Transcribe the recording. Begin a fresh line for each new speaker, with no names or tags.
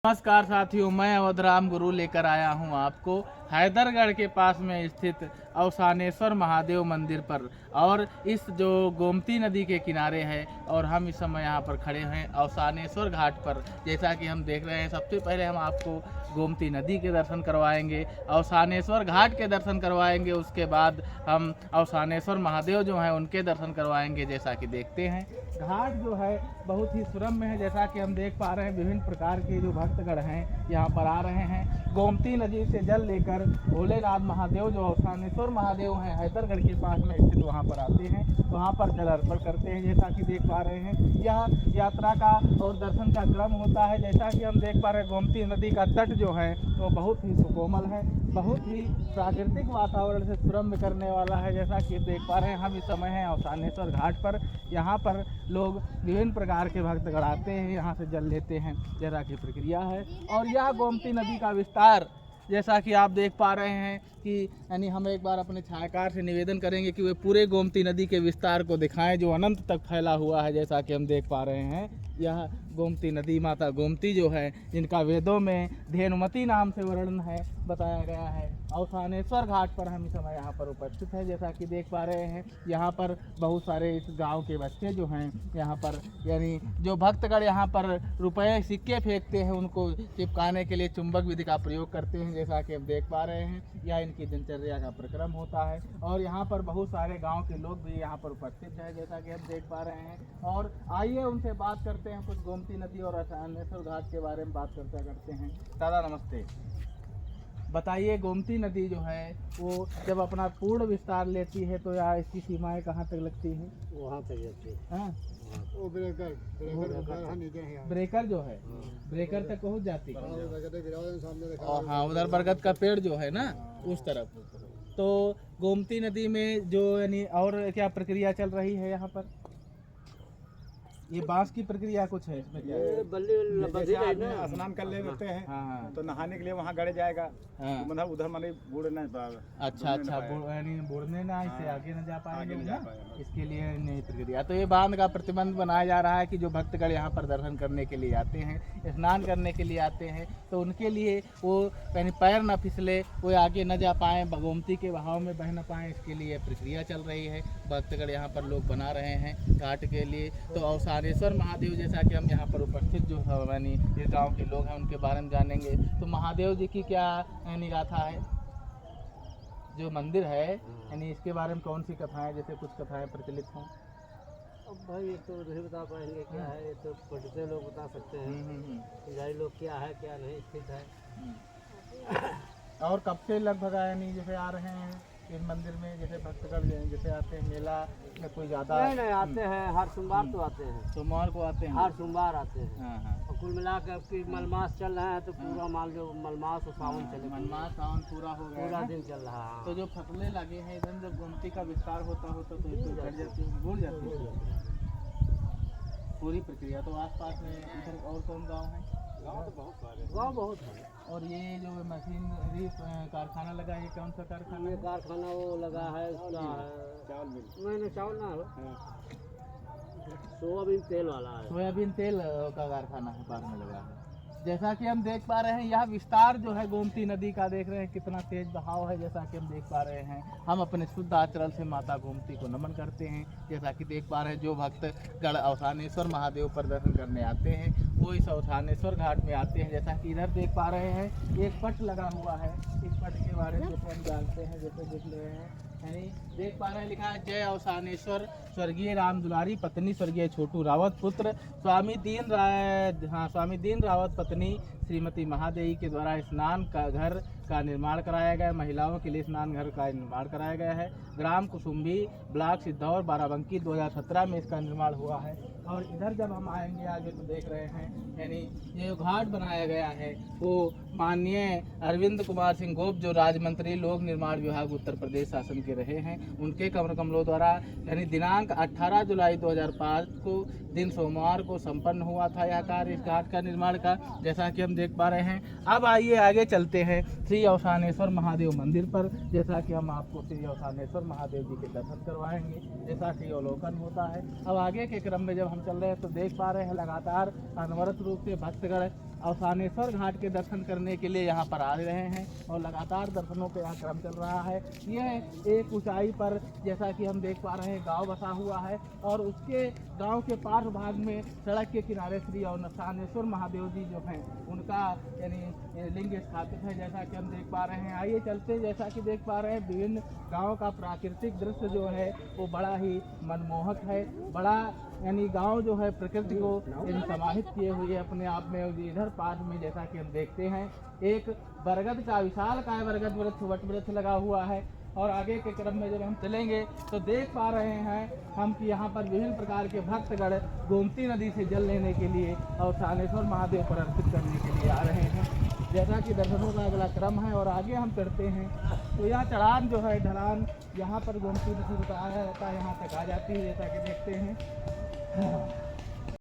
नमस्कार साथियों, मैं अवधराम गुरु लेकर आया हूं आपको हैदरगढ़ के पास में स्थित अवसानेश्वर महादेव मंदिर पर। और इस जो गोमती नदी के किनारे है और हम इस समय यहां पर खड़े हैं अवसानेश्वर घाट पर। जैसा कि हम देख रहे हैं, सबसे पहले हम आपको गोमती नदी के दर्शन करवाएंगे, अवसानेश्वर घाट के दर्शन करवाएंगे, उसके बाद हम अवसानेश्वर महादेव जो हैं उनके दर्शन करवाएंगे। जैसा कि देखते हैं घाट जो है बहुत ही सुरम्य है। जैसा कि हम देख पा रहे हैं विभिन्न प्रकार के जो भक्तगण हैं यहाँ पर आ रहे हैं गोमती नदी से जल लेकर। भोलेनाथ महादेव जो अवसानेश्वर महादेव हैं हैदरगढ़ के पास में स्थित, वहाँ पर आते हैं, वहाँ पर जल अर्पण करते हैं। जैसा कि देख पा रहे हैं यह यात्रा का और दर्शन का क्रम होता है। जैसा कि हम देख पा रहे हैं गोमती नदी का तट जो है वो बहुत ही सुकोमल है, बहुत ही प्राकृतिक वातावरण से सुरम्य करने वाला है। जैसा कि देख पा रहे हैं हम इस समय हैं अवसानेश्वर घाट पर। यहाँ पर लोग विभिन्न प्रकार के भक्तगण आते हैं, यहाँ से जल लेते हैं, जैसा की प्रक्रिया है। और यह गोमती नदी का विस्तार जैसा कि आप देख पा रहे हैं कि यानी हम एक बार अपने छायाकार से निवेदन करेंगे कि वे पूरे गोमती नदी के विस्तार को दिखाएं जो अनंत तक फैला हुआ है। जैसा कि हम देख पा रहे हैं यह गोमती नदी माता गोमती जो है, जिनका वेदों में धेनुमती नाम से वर्णन है, बताया गया है। अवसानेश्वर घाट पर हम इस समय यहाँ पर उपस्थित हैं। जैसा कि देख पा रहे हैं यहाँ पर बहुत सारे इस गांव के बच्चे जो हैं यहाँ पर, यानी जो भक्तगण यहाँ पर रुपए सिक्के फेंकते हैं उनको चिपकाने के लिए चुंबक विधि का प्रयोग करते हैं। जैसा कि हम देख पा रहे हैं यह इनकी दिनचर्या का प्रक्रम होता है। और यहाँ पर बहुत सारे गाँव के लोग भी यहाँ पर उपस्थित हैं, जैसा कि हम देख पा रहे हैं। और आइए उनसे बात करते हैं, कुछ गोमती नदी और अवसानेश्वर घाट के बारे में बात करते हैं। दादा नमस्ते, बताइए गोमती नदी जो है वो जब अपना पूर्ण विस्तार लेती है तो या इसकी सीमाएं कहाँ तक लगती हैं?
वहाँ तक जाती है।
हाँ,
वो ब्रेकर
ब्रेकर जो है ब्रेकर तक पहुँच जाती है।
सामने
और हाँ, उधर बरगद का पेड़ जो है ना उस तरफ। तो गोमती नदी में जो यानी और क्या प्रक्रिया चल रही है यहाँ पर? ये बांस की प्रक्रिया कुछ है इसमें क्या?
जैसे आदमी
स्नान कर लेते हैं
हाँ,
तो नहाने के लिए वहाँ गड़े जाएगा,
हाँ।
मतलब उधर माने बूढ़ नहीं पाएगा।
अच्छा, यानी बुड़ने ना इससे आगे न जा पाएंगे
आगे न
ना,
जा पाएंगे।
इसके लिए नहीं प्रक्रिया। तो ये बांध का प्रतिबंध बनाया जा रहा है कि जो भक्तगण यहाँ पर दर्शन करने के लिए आते हैं, स्नान करने के लिए आते हैं, तो उनके लिए वो कहीं पैर न फिसले, वो आगे न जा पाएँ, गोमती के बहाव में बह न पाएँ, इसके लिए प्रक्रिया चल रही है। भक्तगण यहाँ पर लोग बना रहे हैं घाट के लिए। तो अवसानेश्वर महादेव जैसा कि हम यहाँ पर उपस्थित जो यानी इस गाँव के लोग हैं उनके बारे में जानेंगे। तो महादेव जी की क्या यानी गाथा है, जो मंदिर है यानी इसके बारे में कौन सी कथाएं, जैसे कुछ कथाएं प्रचलित हों?
अब भाई ये तो नहीं बता पाएंगे क्या है, ये तो पंडित लोग बता सकते हैं। पुजारी लोग क्या है क्या नहीं स्थित है।
और कब से लगभग यानी जैसे आ रहे हैं इस मंदिर में, जैसे भक्तगण जैसे आते हैं मेला में कोई ज़्यादा?
नहीं आते हैं, हर सोमवार तो आते हैं,
सोमवार को आते हैं,
हर सोमवार आते हैं।
हाँ हाँ।
और कुल मिला कर अब मलमास चल रहा है तो पूरा माल जो मलमास और सावन चले,
मनमास सावन पूरा हो गया
पूरा
है।
दिन चल रहा है।
तो जो फसलें लगे हैं इधर जब गोमती का विस्तार होता तो इसको बढ़ जाती है, बढ़ जाती है पूरी प्रक्रिया। तो आसपास में इधर और कौन गांव है?
गाँव बहुत है।
और ये जो मशीनरी कारखाना लगा है, ये कौन सा कारखाना
ये
है?
कारखाना वो लगा है, उसका है मैंने चावल ना हो, सोयाबीन तेल वाला है।
सोयाबीन तेल का कारखाना है, पास में लगा है। जैसा कि हम देख पा रहे हैं यह विस्तार जो है गोमती नदी का, देख रहे हैं कितना तेज बहाव है। जैसा कि हम देख पा रहे हैं, हम अपने शुद्ध आचरण से माता गोमती को नमन करते हैं। जैसा कि देख पा रहे हैं जो भक्त गढ़ अवसानेश्वर महादेव पर दर्शन करने आते हैं वो इस अवसानेश्वर घाट में आते हैं। जैसा कि इधर देख पा रहे हैं एक पट लगा हुआ है, इस पट के बारे में हम जानते हैं। जैसे देख रहे हैं यानी देख पा रहे हैं लिखा है जय अवसानेश्वर स्वर्गीय राम दुलारी पत्नी स्वर्गीय छोटू रावत पुत्र स्वामी दीन रावत पत्नी श्रीमती महादेवी के द्वारा स्नान का घर का निर्माण कराया गया, महिलाओं के लिए स्नान घर का निर्माण कराया गया है। ग्राम कुसुम्भी, ब्लॉक सिद्धौर, बाराबंकी 2017 में इसका निर्माण हुआ है। और इधर जब हम आएंगे आगे तो देख रहे हैं यानी ये घाट बनाया गया है वो माननीय अरविंद कुमार सिंह गोप जो राज्य मंत्री लोक निर्माण विभाग उत्तर प्रदेश शासन के रहे हैं, उनके कमर कमलों द्वारा यानी दिनांक 18 जुलाई 2005 को दिन सोमवार को संपन्न हुआ था यह कार्य इस घाट का निर्माण का, जैसा कि हम देख पा रहे हैं। अब आइए आगे चलते हैं श्री अवसानेश्वर महादेव मंदिर पर, जैसा कि हम आपको श्री अवसानेश्वर महादेव जी के दर्शन करवाएंगे, जैसा कि अवलोकन होता है। अब आगे के क्रम में जब हम चल रहे हैं तो देख पा रहे हैं लगातार अनवरत रूप से भक्तगण अवसानेश्वर घाट के दर्शन करने के लिए यहाँ पर आ रहे हैं और लगातार दर्शनों का यहाँ क्रम चल रहा है। यह एक ऊंचाई पर जैसा कि हम देख पा रहे हैं गांव बसा हुआ है और उसके गांव के पार्श्व भाग में सड़क के किनारे श्री अवसानेश्वर महादेव जी जो हैं उनका यानी लिंग स्थापित है, जैसा कि हम देख पा रहे हैं। आइए चलते, जैसा कि देख पा रहे हैं विभिन्न गाँव का प्राकृतिक दृश्य जो है वो बड़ा ही मनमोहक है। बड़ा यानी गांव जो है प्रकृति को यानी समाहित किए हुए अपने आप में। इधर पास में जैसा कि हम देखते हैं एक बरगद का विशाल काय बरगद वृक्ष वट वृक्ष लगा हुआ है और आगे के क्रम में जब हम चलेंगे तो देख पा रहे हैं हम कि यहाँ पर विभिन्न प्रकार के भक्तगण गोमती नदी से जल लेने के लिए और अवसानेश्वर महादेव पर अर्पित करने के लिए आ रहे हैं। जैसा कि दर्शनों का अगला क्रम है और आगे हम चढ़ते हैं तो यह चढ़ान जो है ढलान यहाँ पर गोमती नदी बताया जाता है, यहाँ तक आ जाती है जैसा कि देखते हैं।